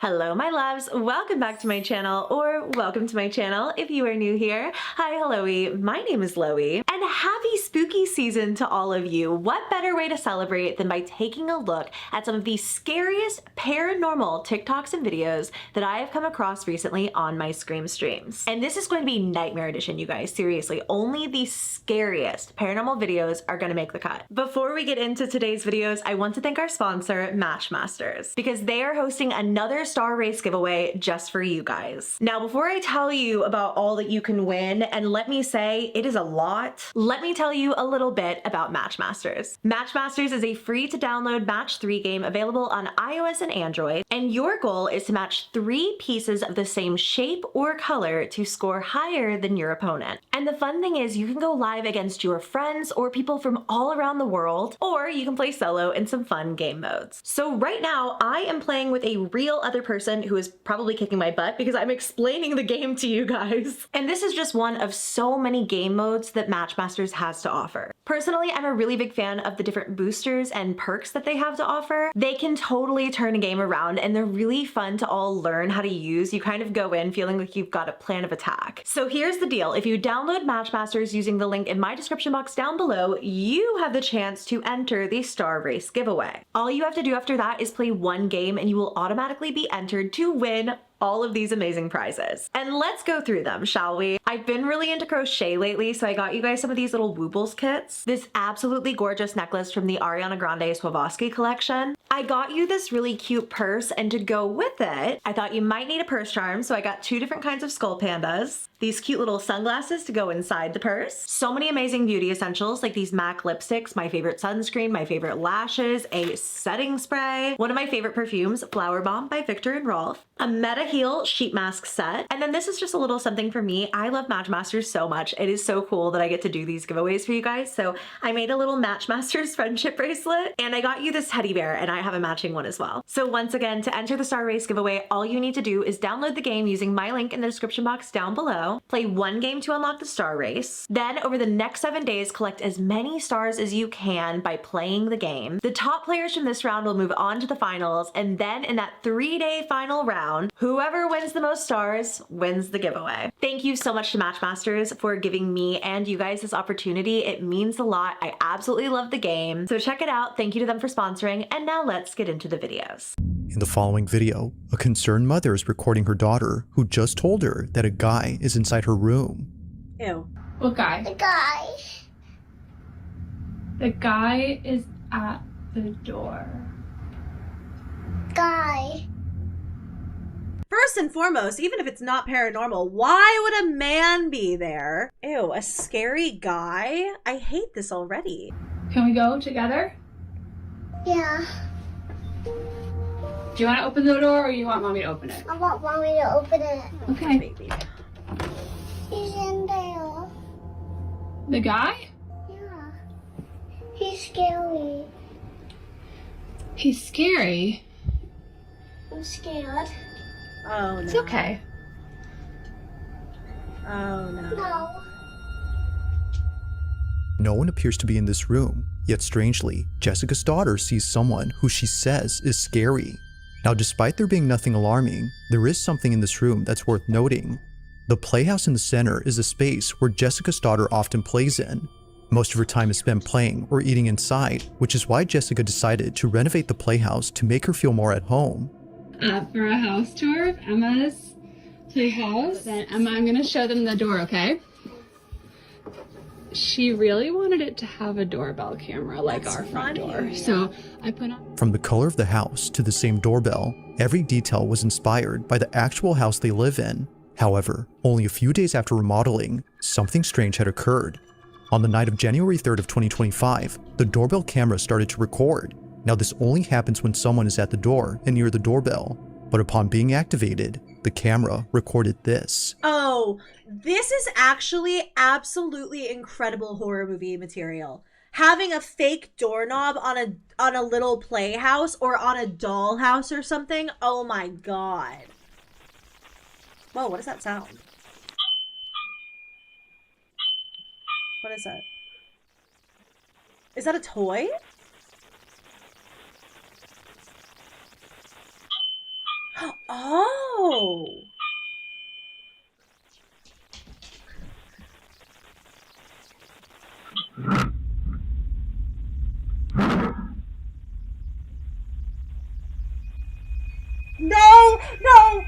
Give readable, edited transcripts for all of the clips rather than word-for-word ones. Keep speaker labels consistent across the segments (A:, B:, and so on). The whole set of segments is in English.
A: Hello my loves, welcome back to my channel, or welcome to my channel if you are new here. Hi, hello-y, my name is Loey, and happy spooky season to all of you. What better way to celebrate than by taking a look at some of the scariest paranormal TikToks and videos that I have come across recently on my Scream streams. And this is going to be Nightmare Edition, you guys, seriously. Only the scariest paranormal videos are gonna make the cut. Before we get into today's videos, I want to thank our sponsor, Matchmasters, because they are hosting another Star Race giveaway just for you guys. Now, before I tell you about all that you can win, and let me say it is a lot, let me tell you a little bit about Matchmasters. Matchmasters is a free to download match 3 game available on iOS and Android, and your goal is to match 3 pieces of the same shape or color to score higher than your opponent. And the fun thing is you can go live against your friends or people from all around the world, or you can play solo in some fun game modes. So right now I am playing with a real other person who is probably kicking my butt because I'm explaining the game to you guys. And this is just one of so many game modes that Matchmasters has to offer. Personally, I'm a really big fan of the different boosters and perks that they have to offer. They can totally turn a game around and they're really fun to all learn how to use. You kind of go in feeling like you've got a plan of attack. So here's the deal. If you download Matchmasters using the link in my description box down below, you have the chance to enter the Star Race giveaway. All you have to do after that is play one game and you will automatically be entered to win all of these amazing prizes. And let's go through them, shall we? I've been really into crochet lately, so I got you guys some of these little Woobles kits. This absolutely gorgeous necklace from the Ariana Grande Swarovski collection. I got you this really cute purse, and to go with it, I thought you might need a purse charm, so I got 2 different kinds of skull pandas, these cute little sunglasses to go inside the purse, so many amazing beauty essentials like these MAC lipsticks, my favorite sunscreen, my favorite lashes, a setting spray, one of my favorite perfumes, Flower Bomb by Victor and Rolf, a Meta Heal sheet mask set, and then this is just a little something for me. I love Matchmasters so much. It is so cool that I get to do these giveaways for you guys, so I made a little Matchmasters friendship bracelet, and I got you this teddy bear, and I have a matching one as well. So once again, to enter the Star Race giveaway, all you need to do is download the game using my link in the description box down below, play one game to unlock the Star Race, then over the next 7 days, collect as many stars as you can by playing the game. The top players from this round will move on to the finals, and then in that 3-day final round, whoever wins the most stars wins the giveaway. Thank you so much to Matchmasters for giving me and you guys this opportunity. It means a lot. I absolutely love the game. So check it out. Thank you to them for sponsoring. And now let's get into the videos.
B: In the following video, a concerned mother is recording her daughter who just told her that a guy is inside her room.
A: Ew.
C: What guy?
D: The guy.
C: The guy is at the door.
D: Guy.
A: First and foremost, even if it's not paranormal, why would a man be there? Ew, a scary guy? I hate this already.
C: Can we go together?
D: Yeah.
C: Do you want to open the door or you want mommy to open it?
D: I want mommy to open it.
C: Okay.
A: Baby.
D: He's in there.
C: The guy?
D: Yeah. He's scary.
C: He's scary.
D: I'm scared.
A: Oh no.
C: It's okay.
A: Oh no.
D: No.
B: No one appears to be in this room, yet strangely, Jessica's daughter sees someone who she says is scary. Now, despite there being nothing alarming, there is something in this room that's worth noting. The playhouse in the center is a space where Jessica's daughter often plays in. Most of her time is spent playing or eating inside, which is why Jessica decided to renovate the playhouse to make her feel more at home.
C: For a house tour of Emma's playhouse. Then Emma, I'm gonna show them the door, okay? She really wanted it to have a doorbell camera like our front door. So I put on...
B: From the color of the house to the same doorbell, every detail was inspired by the actual house they live in. However, only a few days after remodeling, something strange had occurred. On the night of January 3rd of 2025, the doorbell camera started to record. Now, this only happens when someone is at the door and near the doorbell, but upon being activated, the camera recorded this.
A: Oh, this is actually absolutely incredible horror movie material. Having a fake doorknob on a little playhouse or on a dollhouse or something. Oh my god. Whoa, what does that sound? What is that? Is that a toy? Oh. No, no.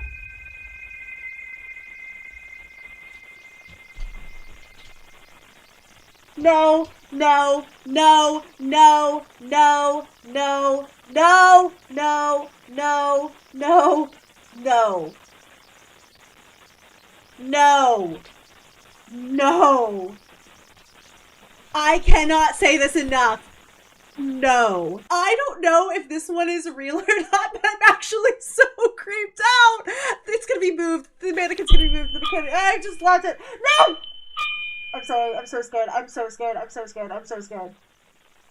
A: No, no, no, no, no, no, no, no, no, no, no, no, no. I cannot say this enough. No. I don't know if this one is real or not, but I'm actually so creeped out. It's gonna be moved. The mannequin's gonna be moved. I just lost it. No! I'm sorry. I'm so scared. I'm so scared. I'm so scared. I'm so scared.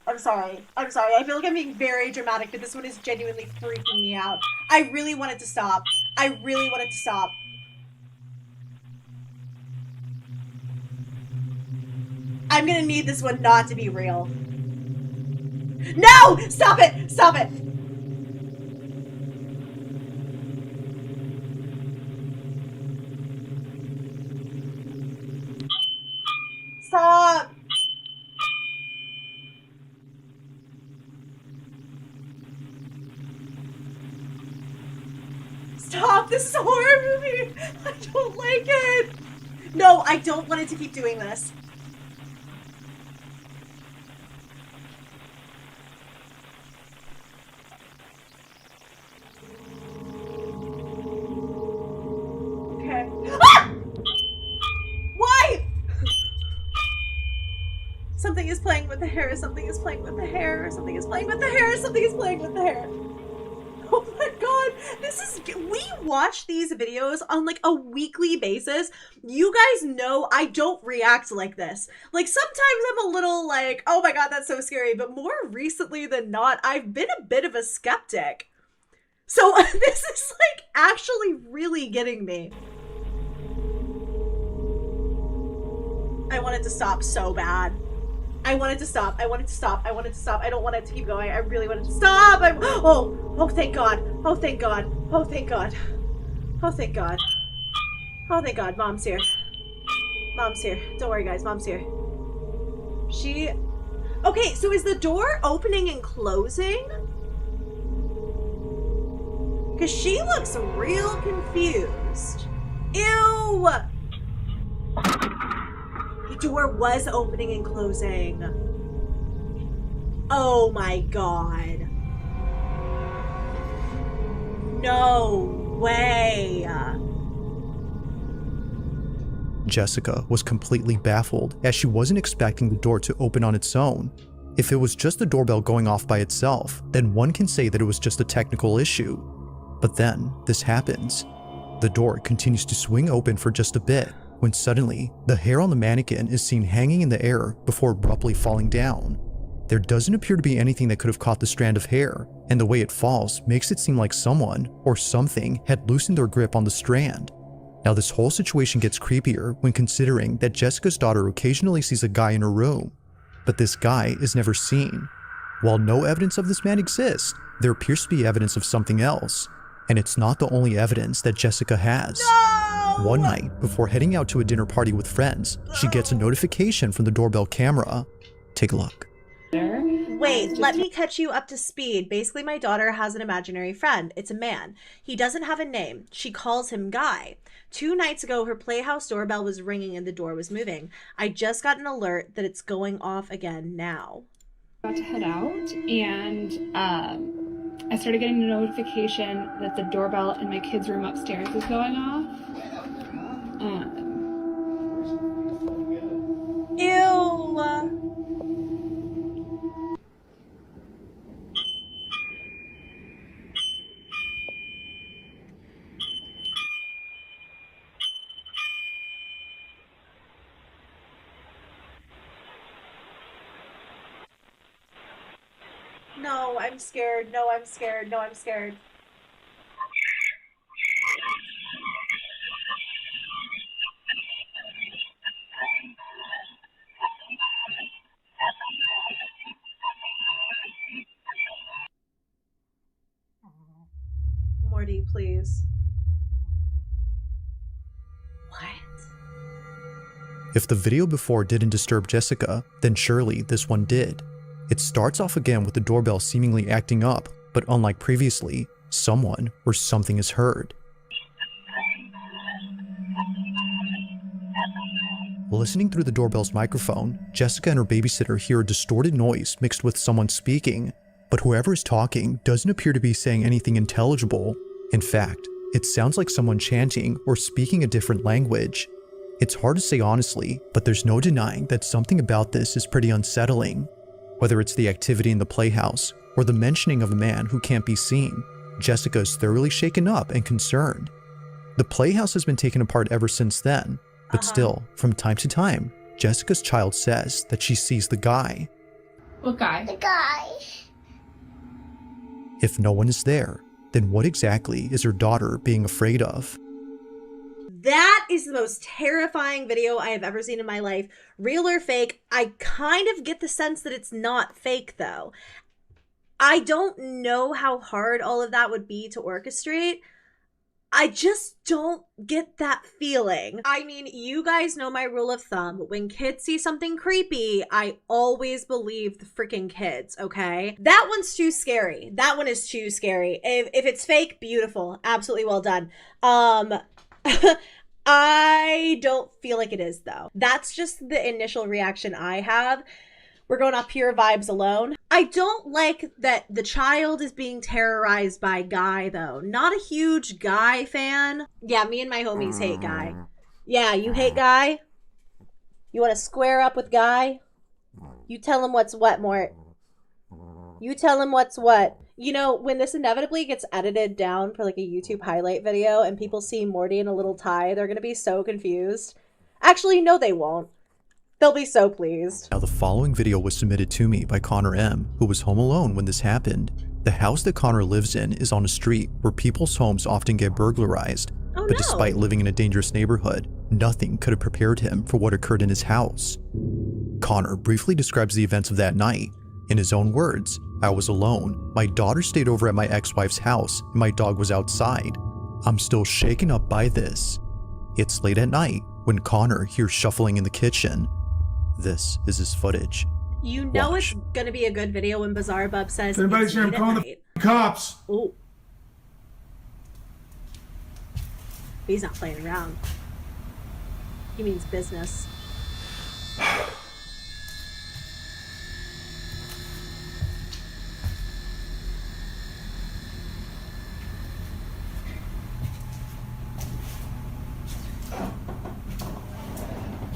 A: I'm sorry. I'm sorry. I feel like I'm being very dramatic, but this one is genuinely freaking me out. I really want it to stop. I really want it to stop. I'm gonna need this one not to be real. No! Stop it! Stop it! Stop! Stop! This is a horror movie! I don't like it! No, I don't want it to keep doing this. Okay. Ah! Why? Something is playing with the hair, something is playing with the hair, something is playing with the hair, something is playing with the hair. Oh my god, this is, we watch these videos on like a weekly basis. You guys know I don't react like this. Like sometimes I'm a little like, oh my god, that's so scary. But more recently than not, I've been a bit of a skeptic. So this is like actually really getting me. I want it to stop so bad. I want it to stop. I want it to stop. I want it to stop. I don't want it to keep going. I really want it to stop. Oh, thank God. Oh, thank God. Oh, thank God. Oh, thank God. Oh, thank God. Mom's here. Mom's here. Don't worry, guys. Mom's here. Okay, so is the door opening and closing? Because she looks real confused. Ew! The door was opening and closing. Oh my god. No way.
B: Jessica was completely baffled as she wasn't expecting the door to open on its own. If it was just the doorbell going off by itself, then one can say that it was just a technical issue. But then this happens. The door continues to swing open for just a bit, when suddenly, the hair on the mannequin is seen hanging in the air before abruptly falling down. There doesn't appear to be anything that could have caught the strand of hair, and the way it falls makes it seem like someone or something had loosened their grip on the strand. Now this whole situation gets creepier when considering that Jessica's daughter occasionally sees a guy in her room, but this guy is never seen. While no evidence of this man exists, there appears to be evidence of something else, and it's not the only evidence that Jessica has.
A: No!
B: One night, before heading out to a dinner party with friends, she gets a notification from the doorbell camera. Take a look.
A: Wait, let me catch you up to speed. Basically, my daughter has an imaginary friend. It's a man. He doesn't have a name. She calls him Guy. 2 nights ago, her playhouse doorbell was ringing and the door was moving. I just got an alert that it's going off again now.
C: About to head out, and I started getting a notification that the doorbell in my kids' room upstairs is going off.
A: Ew. No, I'm scared. No, I'm scared. No, I'm scared. Morty, please. What?
B: If the video before didn't disturb Jessica, then surely this one did. It starts off again with the doorbell seemingly acting up, but unlike previously, someone or something is heard. Listening through the doorbell's microphone, Jessica and her babysitter hear a distorted noise mixed with someone speaking, but whoever is talking doesn't appear to be saying anything intelligible. In fact, it sounds like someone chanting or speaking a different language. It's hard to say honestly, but there's no denying that something about this is pretty unsettling. Whether it's the activity in the playhouse or the mentioning of a man who can't be seen, Jessica is thoroughly shaken up and concerned. The playhouse has been taken apart ever since then, but still, from time to time, Jessica's child says that she sees the guy.
C: What guy?
D: The guy.
B: If no one is there, then what exactly is her daughter being afraid of?
A: That is the most terrifying video I have ever seen in my life. Real or fake, I kind of get the sense that it's not fake though. I don't know how hard all of that would be to orchestrate. I just don't get that feeling. I mean, you guys know my rule of thumb. When kids see something creepy, I always believe the freaking kids, okay? That one's too scary. That one is too scary. If it's fake, beautiful. Absolutely well done. I don't feel like it is though. That's just the initial reaction I have. We're going off pure vibes alone. I don't like that the child is being terrorized by Guy though. Not a huge Guy fan. Yeah, me and my homies hate Guy. Yeah, you hate Guy? You want to square up with Guy? You tell him what's what, Mort. You tell him what's what. You know, when this inevitably gets edited down for like a YouTube highlight video and people see Morty in a little tie, they're going to be so confused. Actually, no, they won't. They'll be so pleased.
B: Now, the following video was submitted to me by Connor M., who was home alone when this happened. The house that Connor lives in is on a street where people's homes often get burglarized.
A: Oh,
B: but
A: no.
B: Despite living in a dangerous neighborhood, nothing could have prepared him for what occurred in his house. Connor briefly describes the events of that night. In his own words, "I was alone. My daughter stayed over at my ex-wife's house, and my dog was outside. I'm still shaken up by this." It's late at night when Connor hears shuffling in the kitchen. This is his footage.
A: You know
B: Watch.
A: it's going to be a good video when Bizarre Bub says
E: Everybody's
A: it's
E: here. I'm
A: late at
E: calling
A: night.
E: the cops.
A: Oh. He's not playing around. He means business.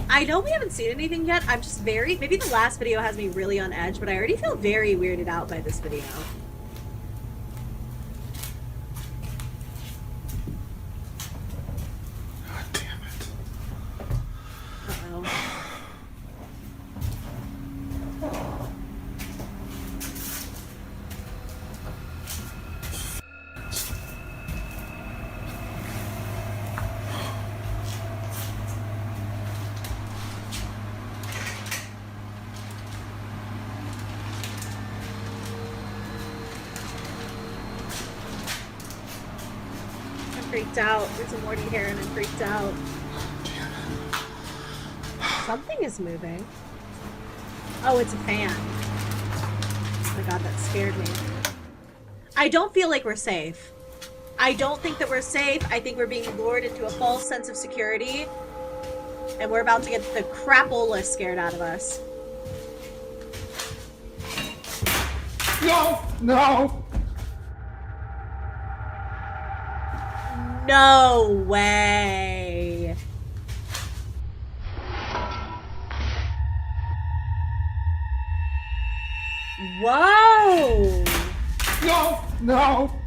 A: I know we haven't seen anything yet. I'm just maybe the last video has me really on edge, but I already feel very weirded out by this video.
E: God damn it.
A: Uh-oh. Freaked out. There's a Morty here and I'm freaked out. Something is moving. Oh, it's a fan. Oh my god, that scared me. I don't feel like we're safe. I don't think that we're safe. I think we're being lured into a false sense of security. And we're about to get the crapola scared out of us.
E: No! No!
A: No way. Whoa.
E: No! No!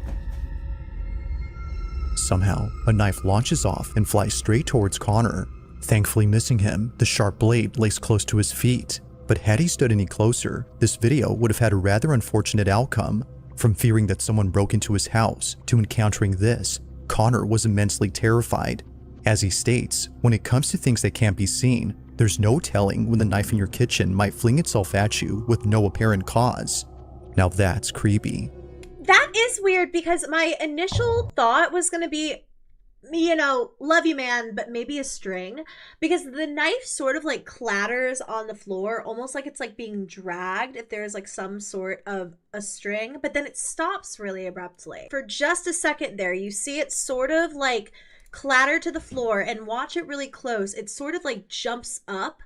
B: Somehow, a knife launches off and flies straight towards Connor. Thankfully missing him, the sharp blade lays close to his feet. But had he stood any closer, this video would have had a rather unfortunate outcome. From fearing that someone broke into his house to encountering this, Connor was immensely terrified. As he states, when it comes to things that can't be seen, there's no telling when the knife in your kitchen might fling itself at you with no apparent cause. Now that's creepy.
A: That is weird because my initial thought was going to be, you know, love you, man, but maybe a string, because the knife sort of like clatters on the floor, almost like it's like being dragged if there's like some sort of a string, but then it stops really abruptly. For just a second there, you see it sort of like clatter to the floor, and watch it really close. It sort of like jumps up.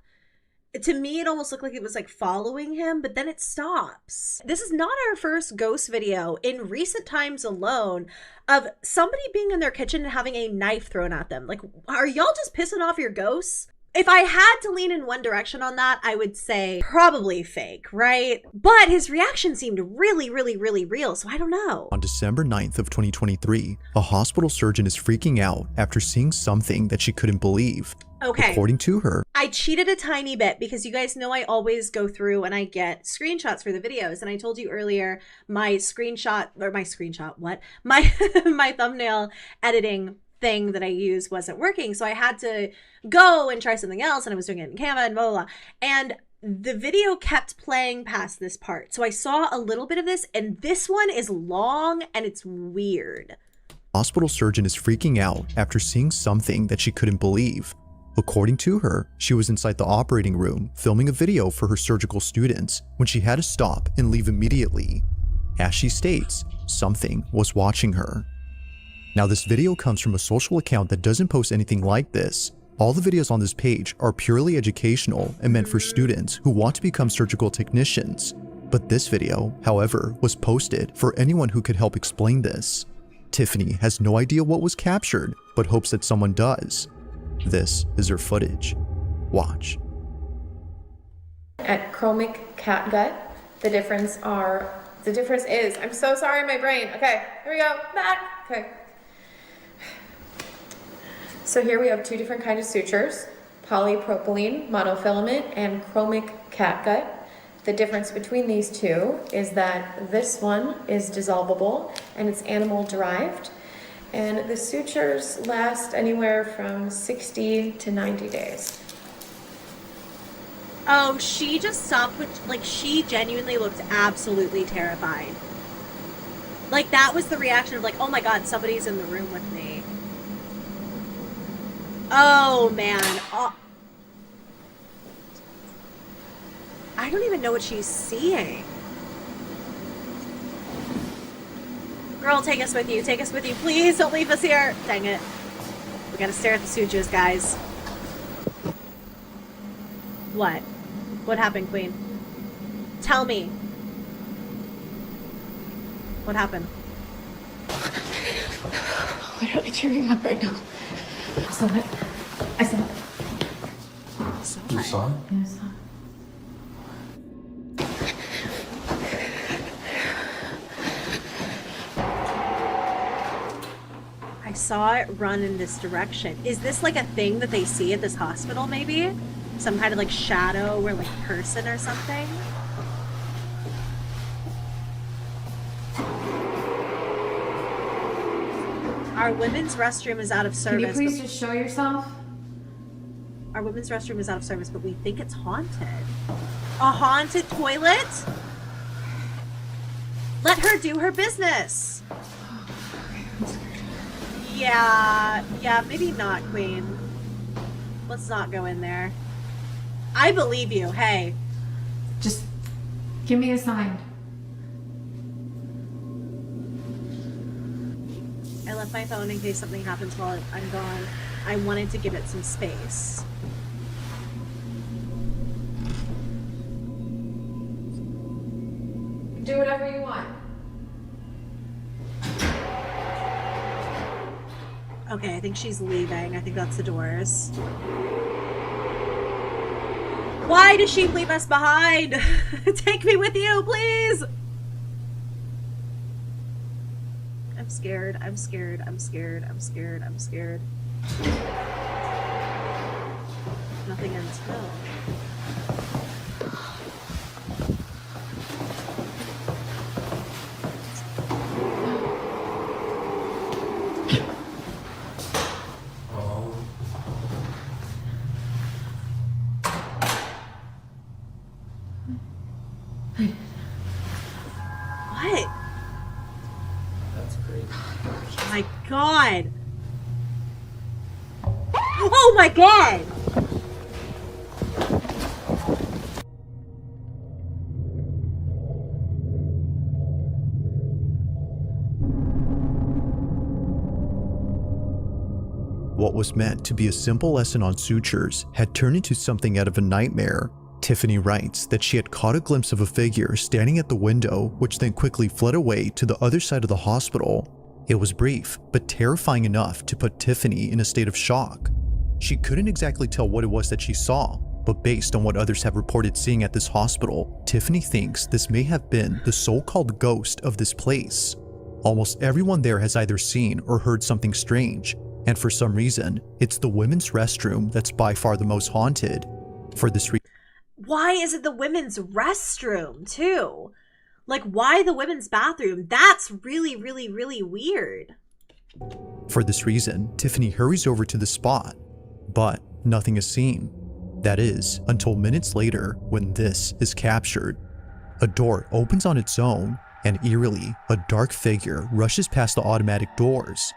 A: To me, it almost looked like it was like following him, but then it stops. This is not our first ghost video in recent times alone of somebody being in their kitchen and having a knife thrown at them. Like, are y'all just pissing off your ghosts? If I had to lean in one direction on that, I would say probably fake, right? But his reaction seemed really, really, really real, so I don't know.
B: On December 9th of 2023, a hospital surgeon is freaking out after seeing something that she couldn't believe.
A: Okay.
B: According to her,
A: I cheated a tiny bit because you guys know I always go through and I get screenshots for the videos. And I told you earlier, my my thumbnail editing thing that I use wasn't working. So I had to go and try something else, and I was doing it in Canva and blah, blah, blah. And the video kept playing past this part. So I saw a little bit of this, and this one is long and it's weird.
B: hospital surgeon is freaking out after seeing something that she couldn't believe. According to her, she was inside the operating room filming a video for her surgical students when she had to stop and leave immediately. As she states, something was watching her. Now, this video comes from a social account that doesn't post anything like this. All the videos on this page are purely educational and meant for students who want to become surgical technicians. But this video, however, was posted for anyone who could help explain this. Tiffany has no idea what was captured, but hopes that someone does. This is her footage. Watch.
F: At chromic catgut, the difference is, I'm so sorry, my brain. Okay, here we go, back. Okay. So here we have two different kinds of sutures, polypropylene monofilament and chromic catgut. The difference between these two is that this one is dissolvable and it's animal derived. And the sutures last anywhere from 60 to 90 days.
A: Oh, she just stopped, like, she genuinely looked absolutely terrified. Like, that was the reaction of like, oh my god, somebody's in the room with me. Oh, man. Oh. I don't even know what she's seeing. Girl, take us with you. Take us with you. Please don't leave us here. Dang it. We gotta stare at the sutures, guys. What? What happened, Queen? Tell me. What happened?
C: I'm literally tearing up right now. I saw it. I saw it.
E: You saw it?
C: Yeah, I saw it.
A: I saw it run in this direction. Is this like a thing that they see at this hospital, maybe? Some kind of like shadow or like person or something? Our women's restroom is out of service.
C: Can you please just show yourself?
A: Our women's restroom is out of service, but we think it's haunted. A haunted toilet? Let her do her business. Yeah, maybe not, Queen. Let's not go in there. I believe you, hey.
C: Just give me a sign.
A: I left my phone in case something happens while I'm gone. I wanted to give it some space.
C: Do whatever you want.
A: Okay, I think she's leaving. I think that's the doors. Why does she leave us behind? Take me with you, please! I'm scared. I'm scared. I'm scared. I'm scared. I'm scared. Nothing until. What? Oh my god!
B: What was meant to be a simple lesson on sutures had turned into something out of a nightmare. Tiffany writes that she had caught a glimpse of a figure standing at the window, which then quickly fled away to the other side of the hospital. It was brief, but terrifying enough to put Tiffany in a state of shock. She couldn't exactly tell what it was that she saw, but based on what others have reported seeing at this hospital, Tiffany thinks this may have been the so-called ghost of this place. Almost everyone there has either seen or heard something strange, and for some reason, it's the women's restroom that's by far the most haunted. For this reason,
A: why is it the women's restroom too? Like, why the women's bathroom? That's really, really, really weird.
B: For this reason, Tiffany hurries over to the spot, but nothing is seen. That is, until minutes later when this is captured. A door opens on its own, and eerily, a dark figure rushes past the automatic doors.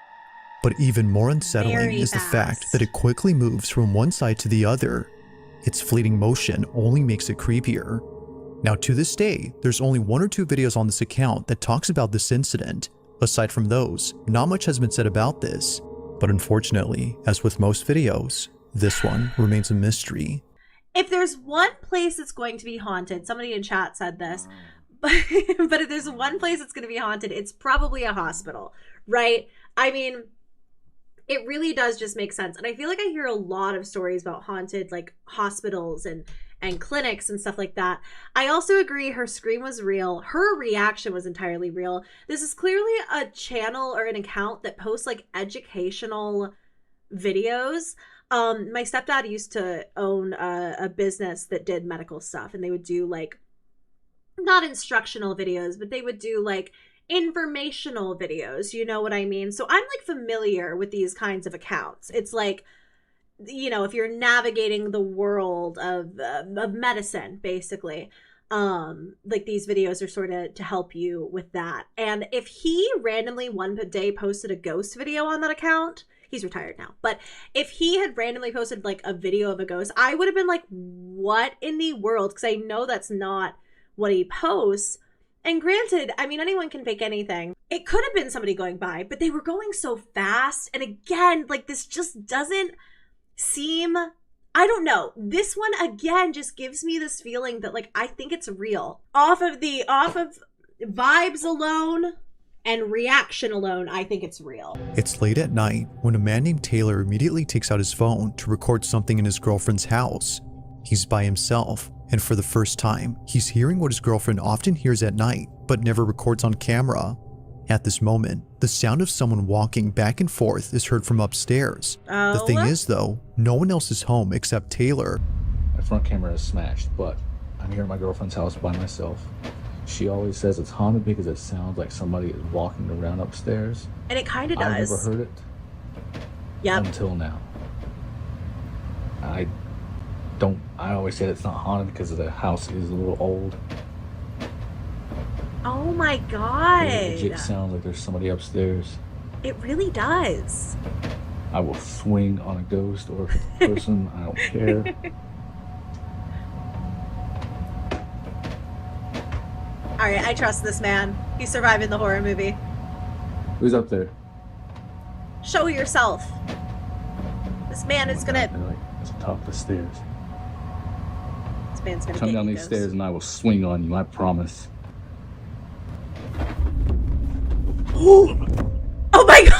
B: But even more unsettling
A: Very
B: is the
A: fast.
B: fact that it quickly moves from one side to the other. Its fleeting motion only makes it creepier. Now to this day, there's only 1 or 2 videos on this account that talks about this incident. Aside from those, not much has been said about this. But unfortunately, as with most videos, this one remains a mystery.
A: If there's one place that's going to be haunted, somebody in chat said this, but if there's one place that's going to be haunted, it's probably a hospital, right? I mean, it really does just make sense. And I feel like I hear a lot of stories about haunted, like, hospitals and clinics and stuff like that. I also agree her scream was real. Her reaction was entirely real. This is clearly a channel or an account that posts, like, educational videos. My stepdad used to own a business that did medical stuff, and they would do, like, not instructional videos, but they would do, like, informational videos, you know what I mean? So I'm, like, familiar with these kinds of accounts. It's like, you know, if you're navigating the world of medicine, basically, like, these videos are sort of to help you with that. And if he randomly one day posted a ghost video on that account, he's retired now, but if he had randomly posted, like, a video of a ghost, I would have been like, what in the world? Because I know that's not what he posts. And granted, I mean, anyone can fake anything. It could have been somebody going by, but they were going so fast. And again, like, this just doesn't seem, I don't know. This one, again, just gives me this feeling that, like, I think it's real. Off of vibes alone and reaction alone, I think it's real.
B: It's late at night when a man named Taylor immediately takes out his phone to record something in his girlfriend's house. He's by himself, and for the first time, he's hearing what his girlfriend often hears at night, but never records on camera. At this moment, the sound of someone walking back and forth is heard from upstairs. The thing is, though, no one else is home except Taylor.
E: My front camera is smashed, but I'm here at my girlfriend's house by myself. She always says it's haunted because it sounds like somebody is walking around upstairs.
A: And it kind of does.
E: I've never heard it until now. I always say it's not haunted because the house is a little old.
A: Oh my god.
E: It legit sounds like there's somebody upstairs.
A: It really does.
E: I will swing on a ghost or if it's a person. I don't care.
A: All right, I trust this man. He's surviving the horror movie.
E: Who's up there?
A: Show yourself. This man is gonna.
E: It's the top of the stairs.
A: This man's gonna
E: Come
A: get
E: down
A: you,
E: these
A: ghost.
E: stairs and I will swing on you. I promise.
A: Oh my god!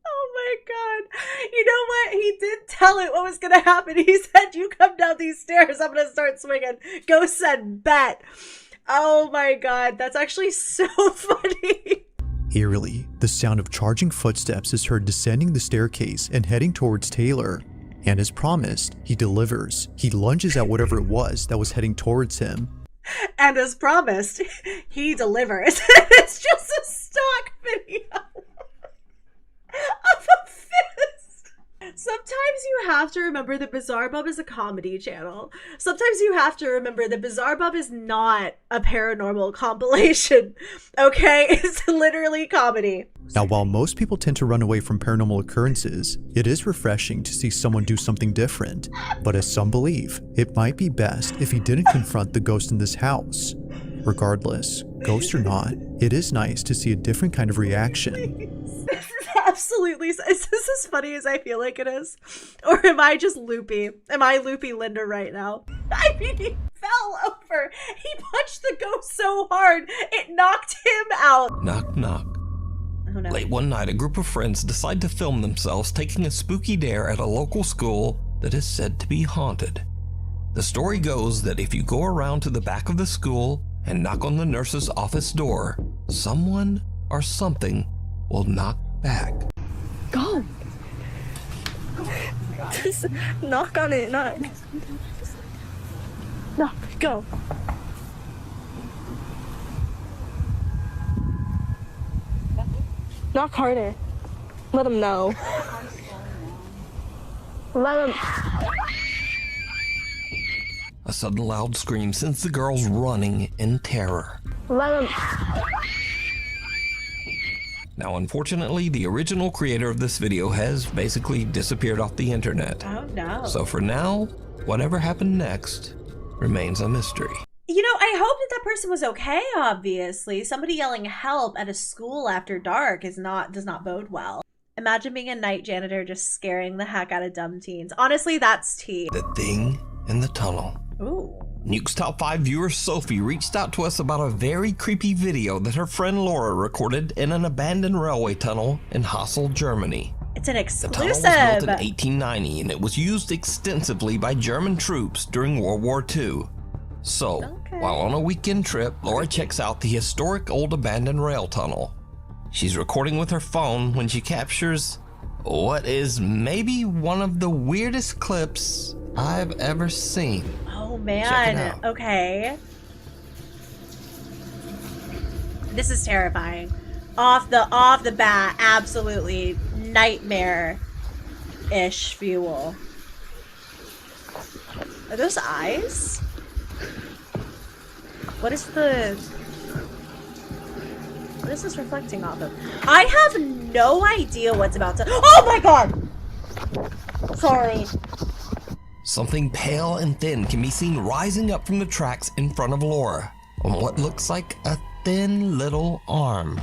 A: Oh my god! You know what? He did tell it what was gonna happen. He said, "You come down these stairs, I'm gonna start swinging." Ghost said, "Bet." Oh my god, that's actually so funny.
B: Eerily, the sound of charging footsteps is heard descending the staircase and heading towards Taylor. And as promised, he delivers. He lunges at whatever it was that was heading towards him.
A: And as promised, he delivers. It's just a stock video of a fist. Sometimes you have to remember that Bizarre Bub is a comedy channel. Sometimes you have to remember that Bizarre Bub is not a paranormal compilation. Okay? It's literally comedy.
B: Now, while most people tend to run away from paranormal occurrences, it is refreshing to see someone do something different. But as some believe, it might be best if he didn't confront the ghost in this house. Regardless, ghost or not, it is nice to see a different kind of reaction.
A: This is absolutely, is this as funny as I feel like it is? Or am I just loopy? Am I loopy Linda right now? I mean, he fell over. He punched the ghost so hard, it knocked him out.
G: Knock, knock.
A: Oh, no.
G: Late one night, a group of friends decide to film themselves taking a spooky dare at a local school that is said to be haunted. The story goes that if you go around to the back of the school and knock on the nurse's office door, someone or something will knock back.
H: Go. Just knock on it, knock. Knock, go. Knock harder. Let them know. Let them.
G: A sudden loud scream sends the girls running in terror.
H: Let them.
G: Now, unfortunately, the original creator of this video has basically disappeared off the internet.
A: Oh no.
G: So for now, whatever happened next remains a mystery.
A: You know, I hope that that person was okay, obviously. Somebody yelling help at a school after dark does not bode well. Imagine being a night janitor just scaring the heck out of dumb teens. Honestly, that's tea.
G: The Thing in the Tunnel.
A: Ooh.
G: Nuke's Top 5 viewer Sophie reached out to us about a very creepy video that her friend Laura recorded in an abandoned railway tunnel in Hassel, Germany.
A: It's an
G: The
A: exclusive.
G: tunnel was built in 1890 and it was used extensively by German troops during World War II. So, while on a weekend trip, Laura checks out the historic old abandoned rail tunnel. She's recording with her phone when she captures what is maybe one of the weirdest clips I've ever seen.
A: Oh
G: Check it
A: man,
G: out.
A: okay. This is terrifying. Off the bat, absolutely nightmare-ish fuel. Are those eyes? What is this reflecting off of? I have no idea what's about to— oh my god! Sorry.
G: Something pale and thin can be seen rising up from the tracks in front of Laura on what looks like a thin little arm.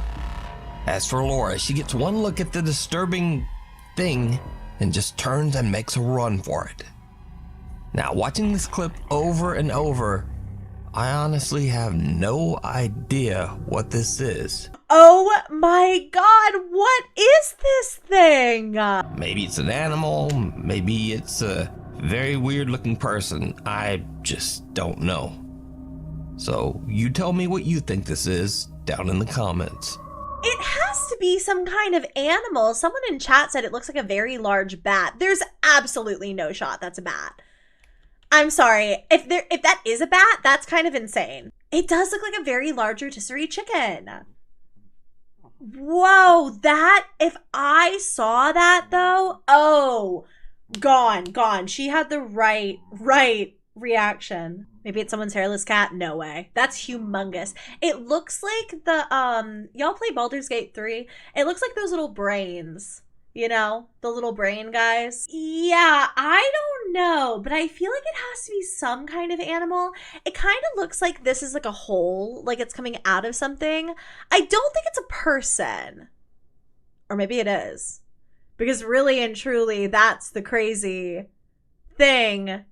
G: As for Laura, she gets one look at the disturbing thing and just turns and makes a run for it. Now, watching this clip over and over, I honestly have no idea what this is.
A: Oh my god, what is this thing?
G: Maybe it's an animal, maybe it's a very weird looking person. I just don't know. So you tell me what you think this is down in the comments.
A: It has to be some kind of animal. Someone in chat said it looks like a very large bat. There's absolutely no shot that's a bat. I'm sorry. If that is a bat, that's kind of insane. It does look like a very large rotisserie chicken. Whoa, that— if I saw that though, oh, gone. She had the right reaction. Maybe it's someone's hairless cat. No way. That's humongous. It looks like the y'all play Baldur's Gate 3? It looks like those little brains. You know, the little brain guys. Yeah, I don't know, but I feel like it has to be some kind of animal. It kind of looks like this is like a hole, like it's coming out of something. I don't think it's a person. Or maybe it is. Because really and truly, that's the crazy thing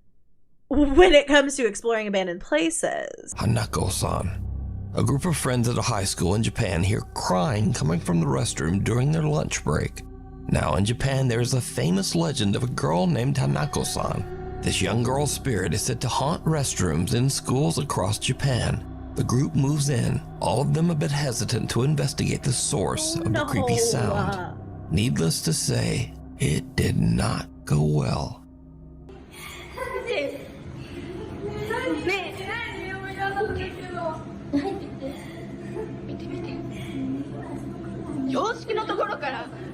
A: when it comes to exploring abandoned places.
G: Hanako-san. A group of friends at a high school in Japan hear crying coming from the restroom during their lunch break. Now in Japan, there is a famous legend of a girl named Hanako-san. This young girl's spirit is said to haunt restrooms in schools across Japan. The group moves in, all of them a bit hesitant to investigate the source of the creepy sound. Needless to say, it did not go well.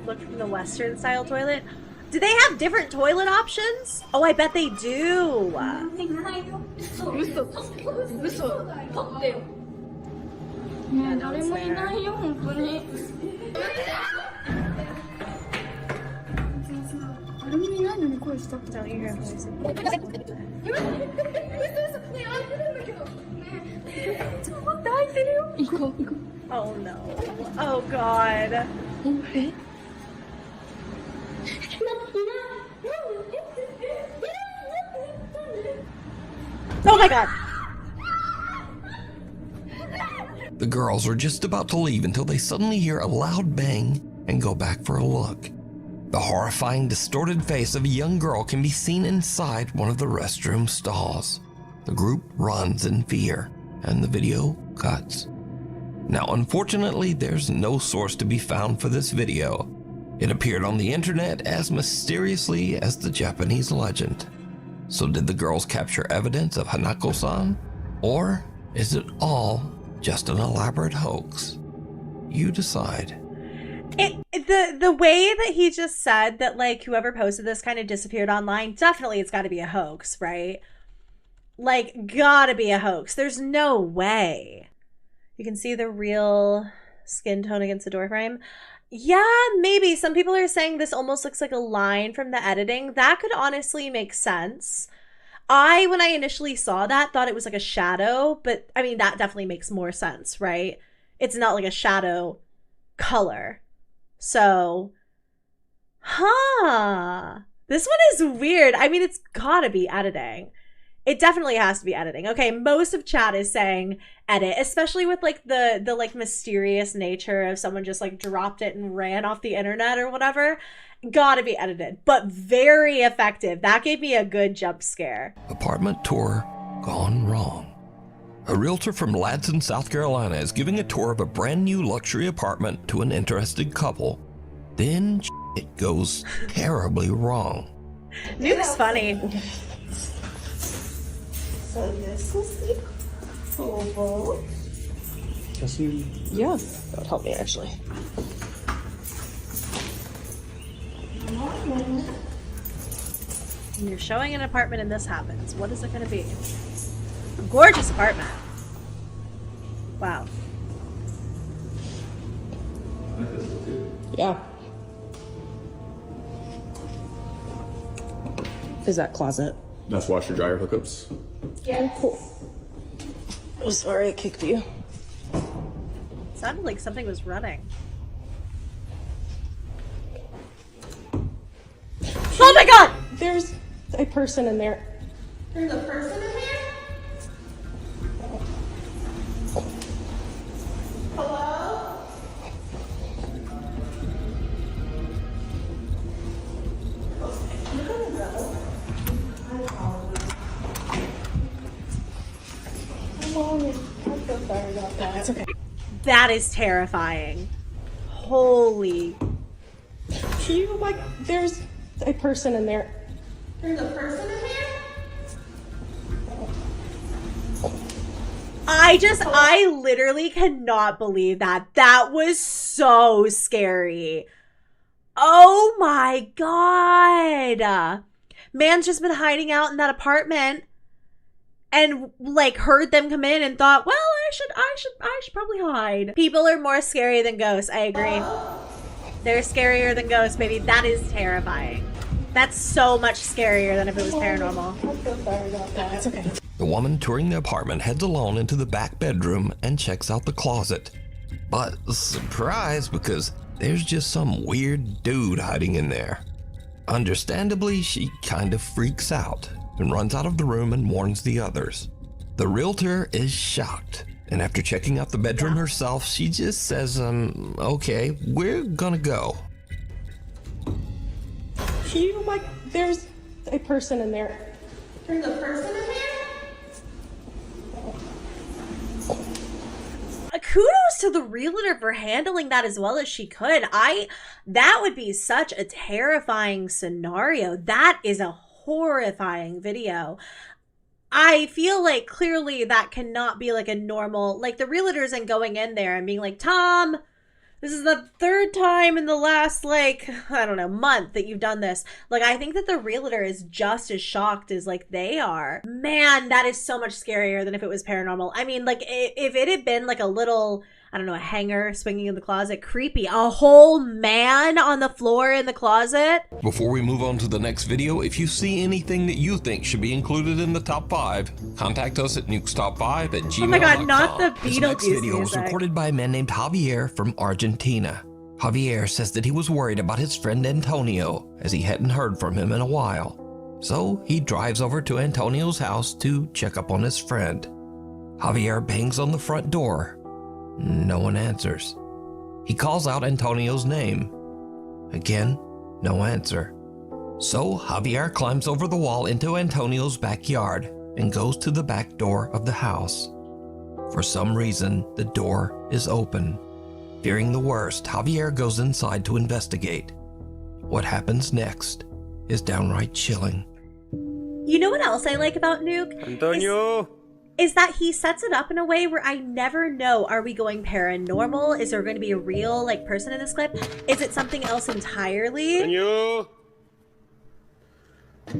A: Look from the Western style toilet. Do they have different toilet options? Oh, I bet they do.
H: Don't you hear voices? Oh no. Oh god. Oh my god.
G: The girls are just about to leave until they suddenly hear a loud bang and go back for a look. The horrifying, distorted face of a young girl can be seen inside one of the restroom stalls. The group runs in fear, and the video cuts. Now, unfortunately, there's no source to be found for this video. It appeared on the internet as mysteriously as the Japanese legend. So did the girls capture evidence of Hanako-san? Or is it all just an elaborate hoax? You decide.
A: The way that he just said that, like, whoever posted this kind of disappeared online, definitely it's got to be a hoax, right? Like, gotta be a hoax. There's no way. You can see the real skin tone against the door frame. Yeah, maybe. Some people are saying this almost looks like a line from the editing. That could honestly make sense. When I initially saw that, thought it was like a shadow, but I mean, that definitely makes more sense, right? It's not like a shadow color. So, this one is weird. I mean, it's gotta be editing. It definitely has to be editing. Okay, most of chat is saying edit, especially with like the like mysterious nature of someone just like dropped it and ran off the internet or whatever. Gotta be edited, but very effective. That gave me a good jump scare.
G: Apartment tour gone wrong. A realtor from Ladson, South Carolina is giving a tour of a brand new luxury apartment to an interested couple. Then it goes terribly wrong.
A: Nuke's funny.
H: So this is the oval. Yeah, that would help me actually.
A: When you're showing an apartment and this happens, what is it going to be? A gorgeous apartment. Wow.
H: Yeah. Is that closet?
I: That's washer dryer hookups.
H: Yeah. Cool. Oh, sorry I kicked you.
A: Sounded like something was running. Oh my god!
H: There's a person in there.
A: There's a person in there? Hello?
H: That's okay.
A: That is terrifying. Holy.
H: There's a person in there.
A: There's a person in there? I literally cannot believe that. That was so scary. Oh my god. Man's just been hiding out in that apartment and like heard them come in and thought, well, I should probably hide. People are more scary than ghosts. I agree. They're scarier than ghosts, baby. That is terrifying. That's so much scarier than if it was paranormal.
H: I'm so sorry about that. It's okay.
G: The woman touring the apartment heads alone into the back bedroom and checks out the closet. But surprise, because there's just some weird dude hiding in there. Understandably, she kind of freaks out and runs out of the room and warns the others. The realtor is shocked, and after checking out the bedroom herself, she just says, okay, we're gonna go.
H: There's a person in there.
A: There's a person in there? Kudos to the realtor for handling that as well as she could. That would be such a terrifying scenario. That is a horrifying video. I feel like clearly that cannot be like a normal, like the realtor isn't going in there and being like, Tom, this is the third time in the last, like, I don't know, month that you've done this. Like, I think that the realtor is just as shocked as, like, they are. Man, that is so much scarier than if it was paranormal. I mean, like, if it had been, like, a little, I don't know, a hanger swinging in the closet. Creepy. A whole man on the floor in the closet.
G: Before we move on to the next video, if you see anything that you think should be included in the top 5, contact us at nukestop5@gmail.com.
A: Oh my god, not the
G: This next
A: Beetlejuice
G: video was
A: music.
G: recorded by a man named Javier from Argentina. Javier says that he was worried about his friend Antonio, as he hadn't heard from him in a while. So he drives over to Antonio's house to check up on his friend. Javier bangs on the front door. No one answers. He calls out Antonio's name. Again, no answer. So Javier climbs over the wall into Antonio's backyard and goes to the back door of the house. For some reason, the door is open. Fearing the worst, Javier goes inside to investigate. What happens next is downright chilling.
A: You know what else I like about Nuke?
J: Antonio!
A: Is that he sets it up in a way where I never know, are we going paranormal? Is there going to be a real person in this clip? Is it something else entirely?
J: Antonio!
A: I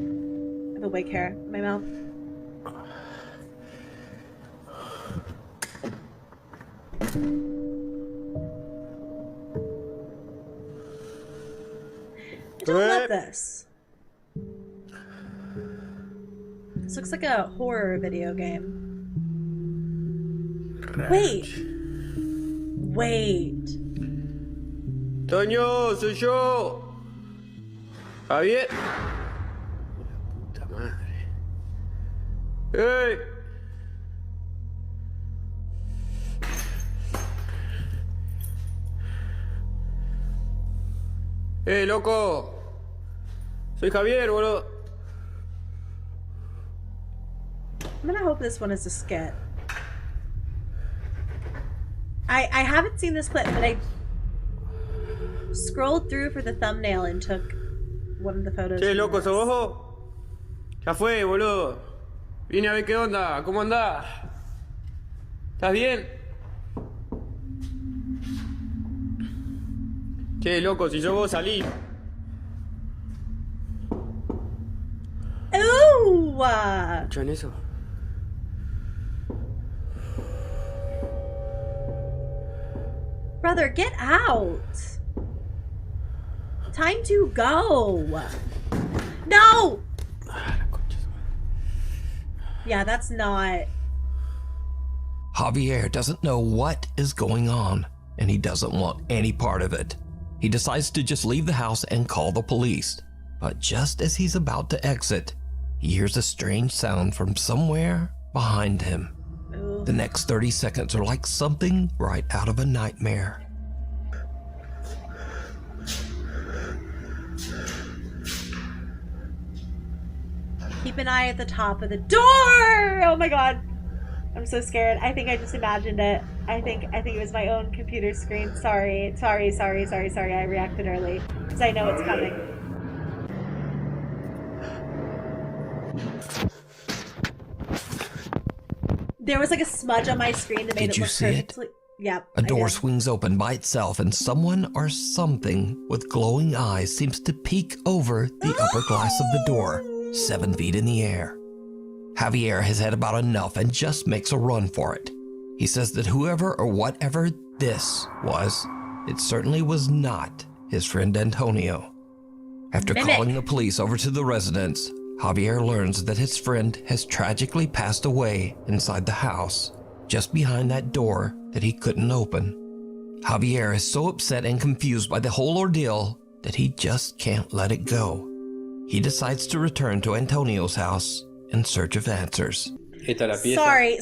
A: have a wig hair in my mouth. I don't love this. This looks like a horror video game. Wait.
J: Antonio, soy yo. Javier. Puta madre. ¡Hey! ¡Hey, loco! Soy Javier, boludo.
A: I'm gonna hope this one is a skit. I haven't seen this clip, but I scrolled through for the thumbnail and took one of the photos.
J: Che, loco, ¿sos vos? Ya fue, boludo. Vine a ver qué onda, ¿cómo andás? ¿Estás bien? Che, loco, si sos vos, salí.
A: Ooh!
J: ¿Escuchan eso?
A: Brother, get out! Time to go! No! Yeah, that's not...
G: Javier doesn't know what is going on, and he doesn't want any part of it. He decides to just leave the house and call the police. But just as he's about to exit, he hears a strange sound from somewhere behind him.
A: Ooh.
G: The next 30 seconds are like something right out of a nightmare.
A: Keep an eye at the top of the door! Oh my god. I'm so scared. I think I just imagined it. I think it was my own computer screen. Sorry. I reacted early. Because I know it's coming. There was like a smudge on my screen that made
G: Did
A: it
G: you
A: look
G: see it?
A: perfectly... Yep.
G: A
A: I
G: door
A: did.
G: swings open by itself, and someone or something with glowing eyes seems to peek over the upper glass of the door, 7 feet in the air. Javier has had about enough and just makes a run for it. He says that whoever or whatever this was, it certainly was not his friend Antonio. After
A: Mimic.
G: calling the police over to the residence, Javier learns that his friend has tragically passed away inside the house, just behind that door that he couldn't open. Javier is so upset and confused by the whole ordeal that he just can't let it go. He decides to return to Antonio's house in search of answers.
A: Sorry.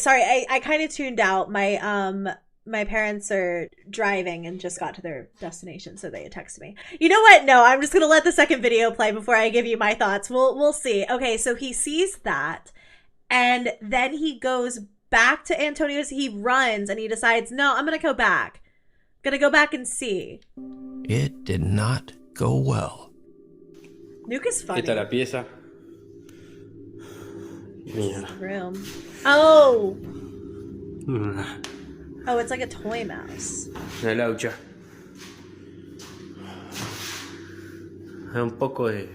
A: I kind of tuned out. My parents are driving and just got to their destination, so they texted me. You know what? No, I'm just gonna let the second video play before I give you my thoughts. We'll see. Okay, so he sees that, and then he goes back to Antonio's. He runs and he decides, no, I'm gonna go back. Gonna go back and see.
G: It did not go well.
A: Nuke is funny.
J: Esta es la pieza. Mira.
A: Room. Oh. Oh, it's like a toy mouse.
J: Una laucha. Da un poco de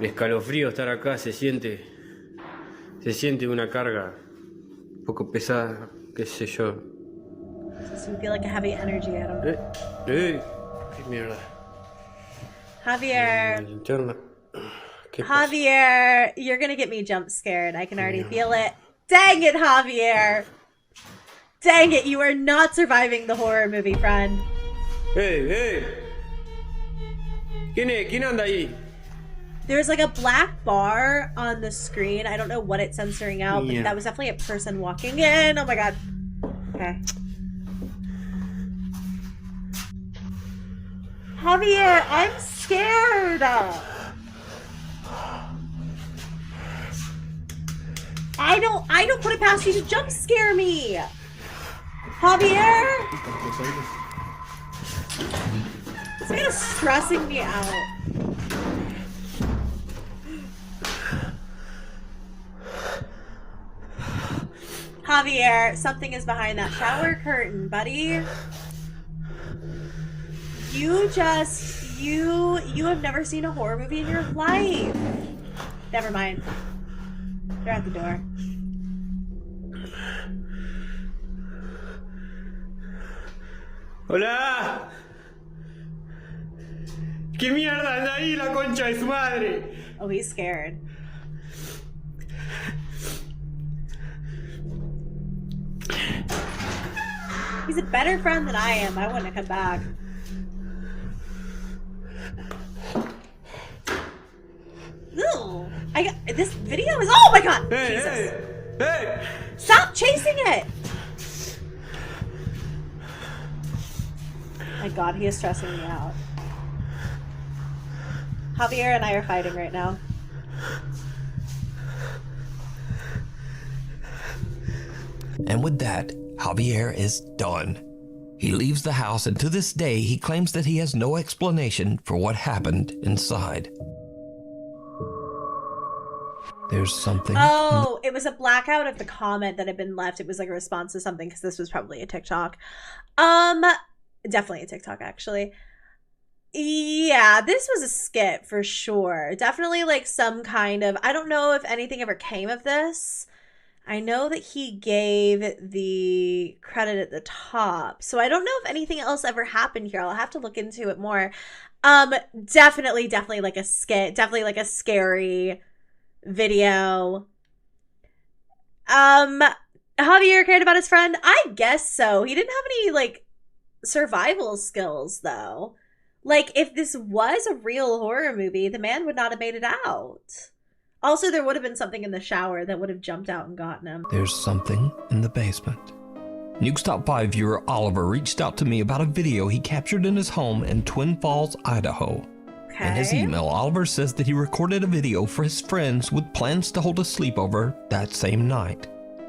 J: escalofrío estar acá, se siente una carga un poco pesada, qué sé yo.
A: So you feel like a heavy energy at him.
J: ¡Qué mierda!
A: Javier.
J: Linterna. ¿Qué pasa?
A: Javier, you're gonna get me jump scared. I can already feel it. Dang it, Javier! Dang it, you are not surviving the horror movie, friend.
J: ¡Hey, hey! ¿Quién anda ahí?
A: There's like a black bar on the screen. I don't know what it's censoring out, but that was definitely a person walking in. Oh my god. Okay. Javier, I'm scared. I don't put it past you to jump scare me. Javier? This man is stressing me out. Javier, something is behind that shower curtain, buddy. You have never seen a horror movie in your life. Never mind. They're at the door.
J: ¡Hola! ¿Qué mierda anda ahí, la concha de su madre?
A: Oh, he's scared. He's a better friend than I am. I wouldn't have come back. Ooh. This video is. Oh my god!
J: Hey,
A: Jesus.
J: hey, hey!
A: Stop chasing it! My god, he is stressing me out. Javier and I are fighting right now.
G: And with that, Javier is done. He leaves the house, and to this day, he claims that he has no explanation for what happened inside. There's something.
A: Oh, it was a blackout of the comment that had been left. It was like a response to something, because this was probably a TikTok. Definitely a TikTok, actually. Yeah, this was a skit for sure. Definitely like some kind of, I don't know if anything ever came of this. I know that he gave the credit at the top. So I don't know if anything else ever happened here. I'll have to look into it more. Definitely like a skit. Definitely like a scary video. Javier cared about his friend? I guess so. He didn't have any like survival skills though. Like if this was a real horror movie, the man would not have made it out. Also, there would have been something in the shower that would have jumped out and gotten him.
G: There's something in the basement. Nuke's Top 5 viewer Oliver reached out to me about a video he captured in his home in Twin Falls, Idaho.
A: Okay.
G: In his email, Oliver says that he recorded a video for his friends with plans to hold a sleepover that same night.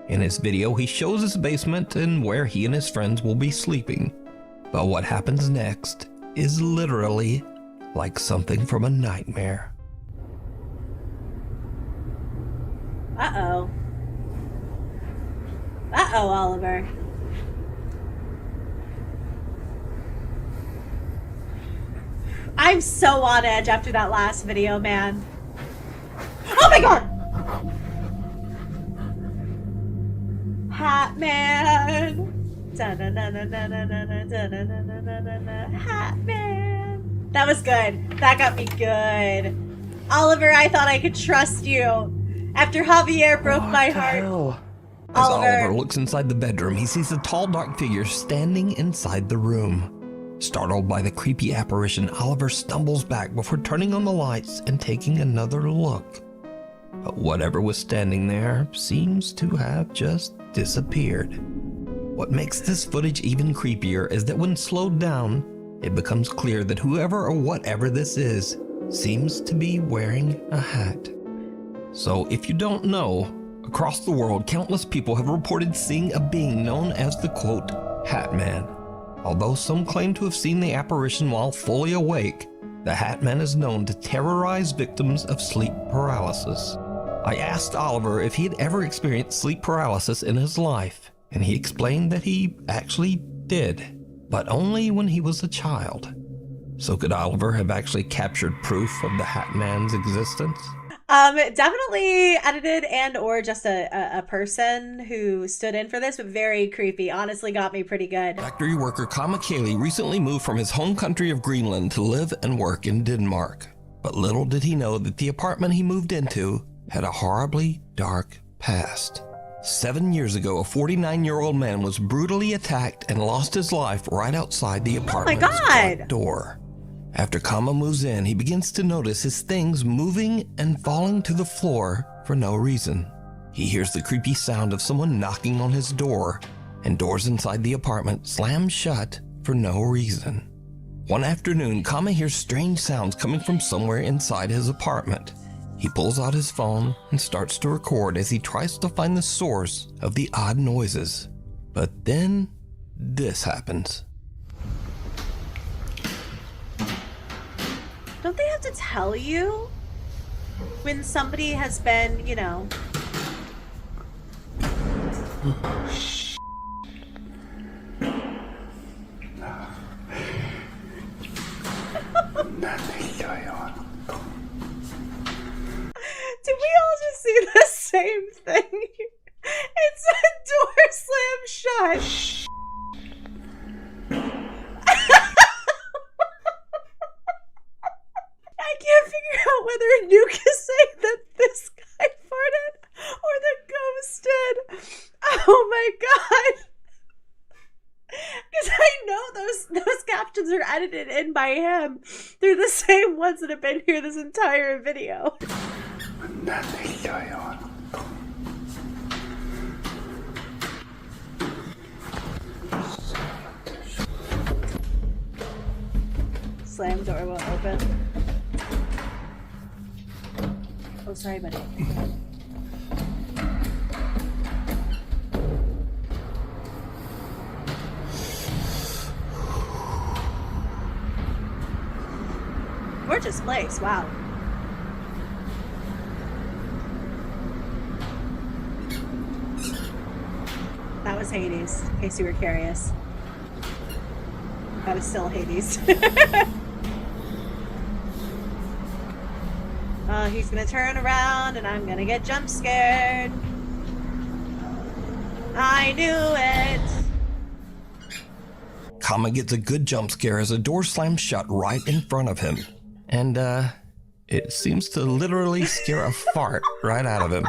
G: In his video, he shows his basement and where he and his friends will be sleeping. But what happens next is literally like something from a nightmare.
A: Uh-oh. Uh-oh, Oliver. I'm so on edge after that last video, man. Oh my god! Hat Man. Hat Man. That was good. That got me good. Oliver, I thought I could trust you. After Javier broke my heart.
G: As Oliver looks inside the bedroom, he sees a tall, dark figure standing inside the room. Startled by the creepy apparition, Oliver stumbles back before turning on the lights and taking another look. But whatever was standing there seems to have just disappeared. What makes this footage even creepier is that when slowed down, it becomes clear that whoever or whatever this is seems to be wearing a hat. So if you don't know, across the world, countless people have reported seeing a being known as the, quote, Hat Man. Although some claim to have seen the apparition while fully awake, the Hat Man is known to terrorize victims of sleep paralysis. I asked Oliver if he had ever experienced sleep paralysis in his life, and he explained that he actually did, but only when he was a child. So could Oliver have actually captured proof of the Hat Man's existence?
A: Definitely edited and or just a person who stood in for this, but very creepy. Honestly, got me pretty good.
G: Factory worker Kama Kaylee recently moved from his home country of Greenland to live and work in Denmark. But little did he know that the apartment he moved into had a horribly dark past. 7 years ago, a 49-year-old man was brutally attacked and lost his life right outside the apartment's front door. After Kama moves in, he begins to notice his things moving and falling to the floor for no reason. He hears the creepy sound of someone knocking on his door, and doors inside the apartment slam shut for no reason. One afternoon, Kama hears strange sounds coming from somewhere inside his apartment. He pulls out his phone and starts to record as he tries to find the source of the odd noises. But then, this happens.
A: Don't they have to tell you when somebody has been, you know... Did we all just see the same thing? It's a door slam shut. I can't figure out whether Nuke is saying that this guy farted or the ghost did. Oh my god. Because I know those captions are edited in by him. They're the same ones that have been here this entire video. Slam door won't open. Oh, sorry, buddy. Gorgeous place, wow. That was Hades, in case you were curious. That is still Hades. He's gonna turn around and I'm gonna get jump scared. I knew it.
G: Kama gets a good jump scare as a door slams shut right in front of him. And, it seems to literally scare a fart right out of him.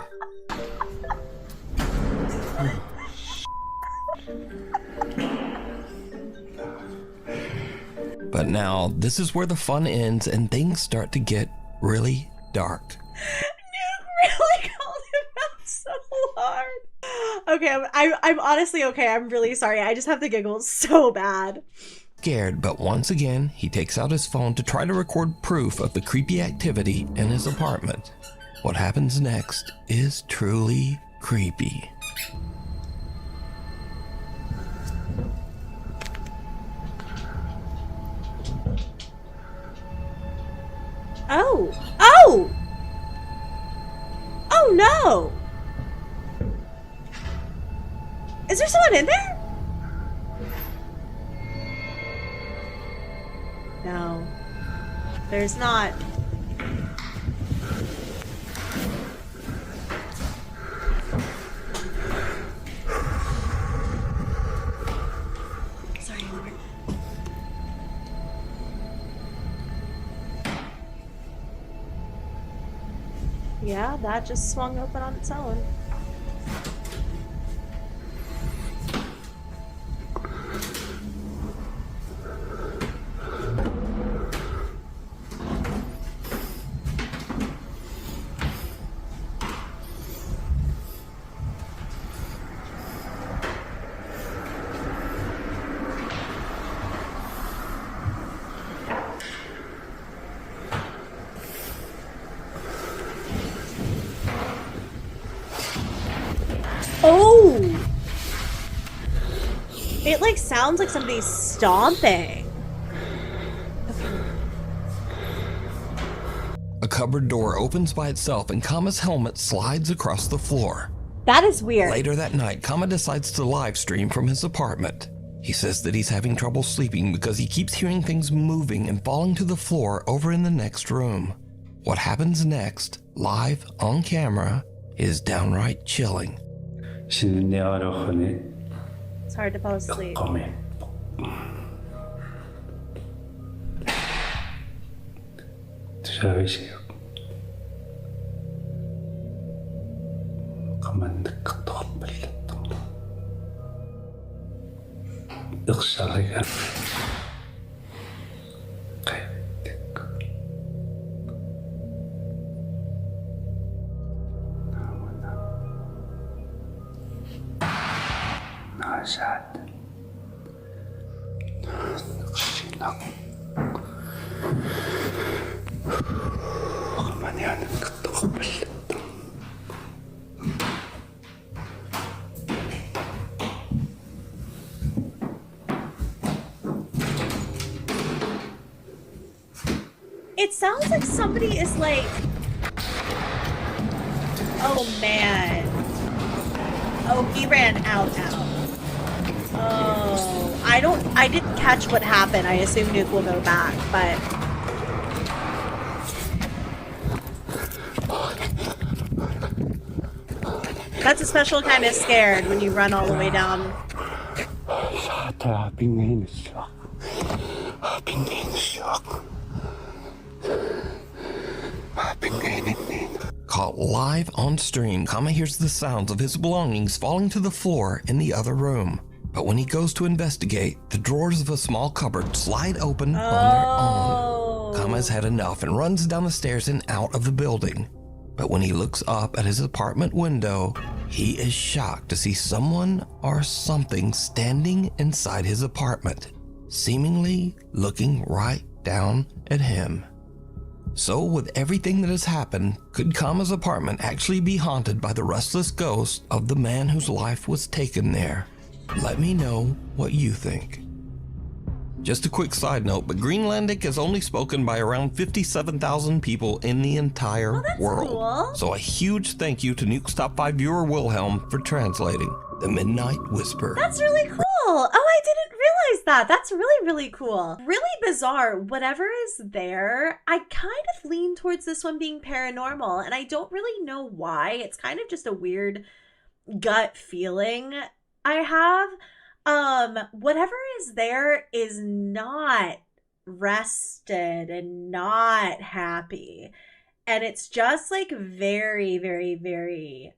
G: But now, this is where the fun ends and things start to get really dark.
A: Nuke really called him out so hard. Okay, I'm honestly okay. I'm really sorry. I just have the giggles so bad.
G: Scared, but once again, he takes out his phone to try to record proof of the creepy activity in his apartment. What happens next is truly creepy.
A: Oh! Oh! Oh no! Is there someone in there? No. There's not. Sorry, Amber. Yeah, that just swung open on its own. Oh! It like sounds like somebody's stomping.
G: A cupboard door opens by itself and Kama's helmet slides across the floor.
A: That is weird.
G: Later that night, Kama decides to live stream from his apartment. He says that he's having trouble sleeping because he keeps hearing things moving and falling to the floor over in the next room. What happens next, live on camera, is downright chilling.
A: It's hard to fall asleep. It sounds like somebody is like, oh man. Oh, he ran out now. Oh, I didn't catch what happened. I assume Nuke will go back, but. That's a special kind of scared when you run all the way down.
G: Caught live on stream, Kama hears the sounds of his belongings falling to the floor in the other room. But when he goes to investigate, the drawers of a small cupboard slide open on their own. Kama has had enough and runs down the stairs and out of the building. But when he looks up at his apartment window, he is shocked to see someone or something standing inside his apartment, seemingly looking right down at him. So with everything that has happened, could Kama's apartment actually be haunted by the restless ghost of the man whose life was taken there? Let me know what you think. Just a quick side note, but Greenlandic is only spoken by around 57,000 people in the entire world.
A: Cool.
G: So a huge thank you to Nuke's Top 5 viewer Wilhelm for translating The Midnight Whisper.
A: That's really cool. Oh, I didn't realize that. That's really, really cool. Really bizarre. Whatever is there, I kind of lean towards this one being paranormal, and I don't really know why. It's kind of just a weird gut feeling I have. Whatever is there is not rested and not happy. And it's just like very, very, very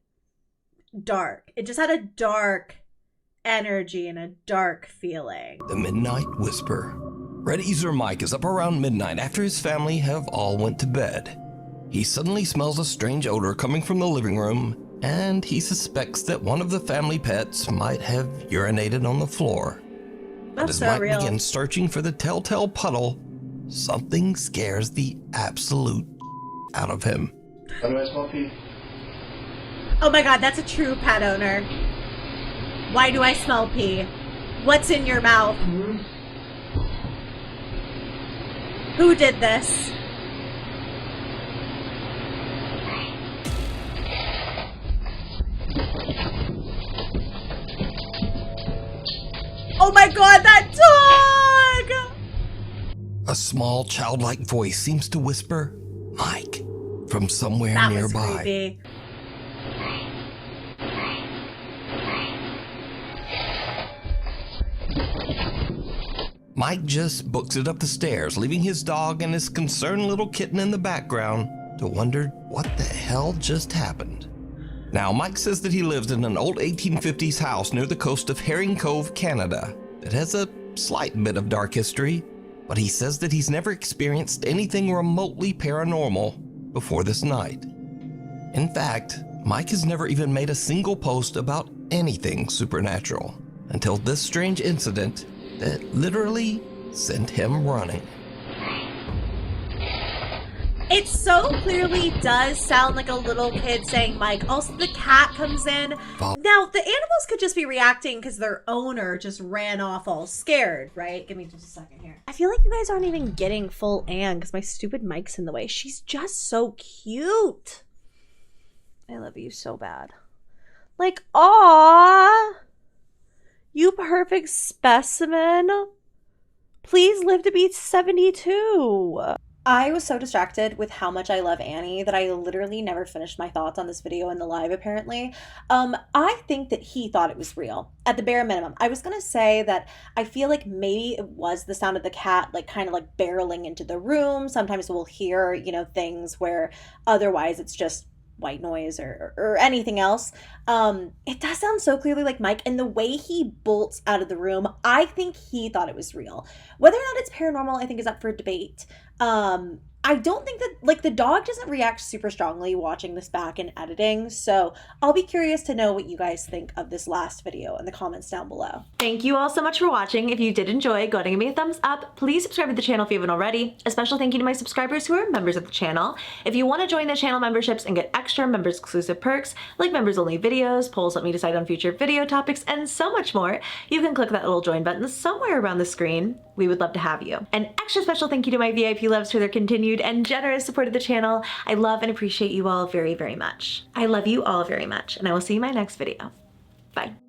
A: dark. It just had a dark energy and a dark feeling.
G: The Midnight Whisper. Red Easer Mike is up around midnight after his family have all went to bed. He suddenly smells a strange odor coming from the living room, and he suspects that one of the family pets might have urinated on the floor.
A: That's
G: as
A: so
G: Mike
A: real.
G: begins searching for the telltale puddle, something scares the absolute out of him.
I: How do I smell pee?
A: Oh my god, that's a true pet owner. Why do I smell pee? What's in your mouth? Who did this? Oh my god, that dog!
G: A small childlike voice seems to whisper, "Mike," from somewhere
A: That was
G: nearby.
A: creepy.
G: Mike just books it up the stairs, leaving his dog and his concerned little kitten in the background to wonder what the hell just happened. Now, Mike says that he lives in an old 1850s house near the coast of Herring Cove, Canada, that has a slight bit of dark history, but he says that he's never experienced anything remotely paranormal before this night. In fact, Mike has never even made a single post about anything supernatural until this strange incident that literally sent him running.
A: It so clearly does sound like a little kid saying Mike. Also, the cat comes in. Now, the animals could just be reacting because their owner just ran off all scared, right? Give me just a second here. I feel like you guys aren't even getting full Anne because my stupid mic's in the way. She's just so cute. I love you so bad. Like, aw. You perfect specimen. Please live to be 72. I was so distracted with how much I love Annie that I literally never finished my thoughts on this video in the live, apparently. I think that he thought it was real, at the bare minimum. I was gonna say that I feel like maybe it was the sound of the cat, like kind of like barreling into the room. Sometimes we'll hear, you know, things where otherwise it's just white noise or anything else. It does sound so clearly like Mike, and the way he bolts out of the room, I think he thought it was real. Whether or not it's paranormal, I think is up for debate. I don't think that, like, the dog doesn't react super strongly watching this back in editing, so I'll be curious to know what you guys think of this last video in the comments down below. Thank you all so much for watching. If you did enjoy, go ahead and give me a thumbs up. Please subscribe to the channel if you haven't already. A special thank you to my subscribers who are members of the channel. If you want to join the channel memberships and get extra members exclusive perks, like members only videos, polls let me decide on future video topics, and so much more, you can click that little join button somewhere around the screen. We would love to have you. An extra special thank you to my VIP loves for their continued and generous support of the channel. I love and appreciate you all very, very much. I love you all very much, and I will see you in my next video. Bye.